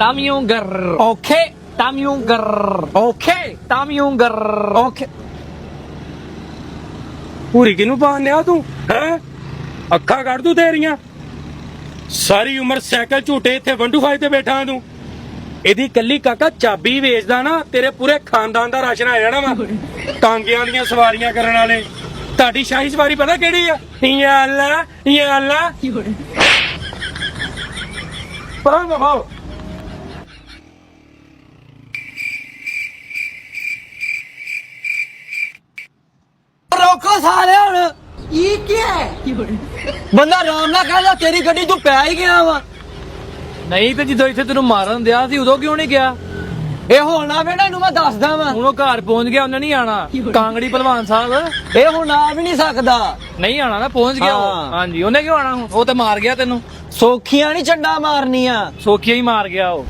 Tamjunger. Okay Tamjunger. Okay Tamjunger. Okay ਪੂਰੀ ਕਿਨੂੰ ਪਾਉਂਦਿਆ ਤੂੰ ਹੈ ਅੱਖਾਂ ਕੱਢ ਤੂੰ ਤੇਰੀਆਂ ਸਾਰੀ ਉਮਰ ਸਾਈਕਲ ਝੂਟੇ ਇੱਥੇ ਵੰਡੂ ਫਾਈ ਤੇ ਬੈਠਾ ਤੂੰ ਇਹਦੀ ਕੱਲੀ ਕਾਕਾ ਚਾਬੀ ਵੇਚਦਾ ਨਾ ਤੇਰੇ ਪੂਰੇ ਖਾਨਦਾਨ ਦਾ ਰਾਸ਼ਨ ਆ ਜਾਣਾ ਵਾ ਟਾਂਗਿਆਂ ਦੀਆਂ ਸਵਾਰੀਆਂ ਕਰਨ ਵਾਲੇ ਤੁਹਾਡੀ ਸ਼ਾਹੀ ਸਵਾਰੀ ਪਤਾ ਕਿਹੜੀ ਆ ਯਾ ਅੱਲਾ ਪਰਾਂ ਦਫਾਓ ਰੋਕੋ ਸਾਰੇ ਹੁਣ ये क्या है? ਬੰਦਾ ਆਰਾਮ ਨਾਲ ਕਹਿ ਜਾ ਤੇਰੀ ਗੱਡੀ ਤੂੰ ਪੈ ਹੀ ਗਿਆ ਵਾ ਨਹੀਂ ਤੇ ਜਦੋਂ ਇੱਥੇ ਤੈਨੂੰ ਮਾਰਨ ਦਿਆ ਸੀ ਉਦੋਂ ਕਿਉਂ ਨਹੀਂ ਗਿਆ? ਇਹ ਹੋਣਾ ਵੇ ਇਹਨੂੰ ਮੈਂ ਦੱਸਦਾ ਵਾਂ ਹੁਣ ਉਹ ਘਰ ਪਹੁੰਚ ਗਿਆ, ਉਹਨੇ ਨਹੀਂ ਆਣਾ। ਕਾਂਗੜੀ ਭਲਵਾਨ ਸਾਹਿਬ ਇਹ ਹੁਣ ਆ ਵੀ ਨਹੀਂ ਸਕਦਾ ਨਹੀਂ ਆਣਾ ਨਾ, ਪਹੁੰਚ ਗਿਆ ਉਹ। ਹਾਂ। ਹਾਂਜੀ, ਉਹਨੇ ਕਿਉਂ ਆਣਾ ਹੁਣ? ਉਹ ਤੇ ਮਾਰ ਗਿਆ ਤੈਨੂੰ, ਸੌਖੀਆਂ ਨਹੀਂ ਚੰਡਾ ਮਾਰਨੀਆਂ ਸੋਖੀਆ ਹੀ ਮਾਰ ਗਿਆ ਉਹ।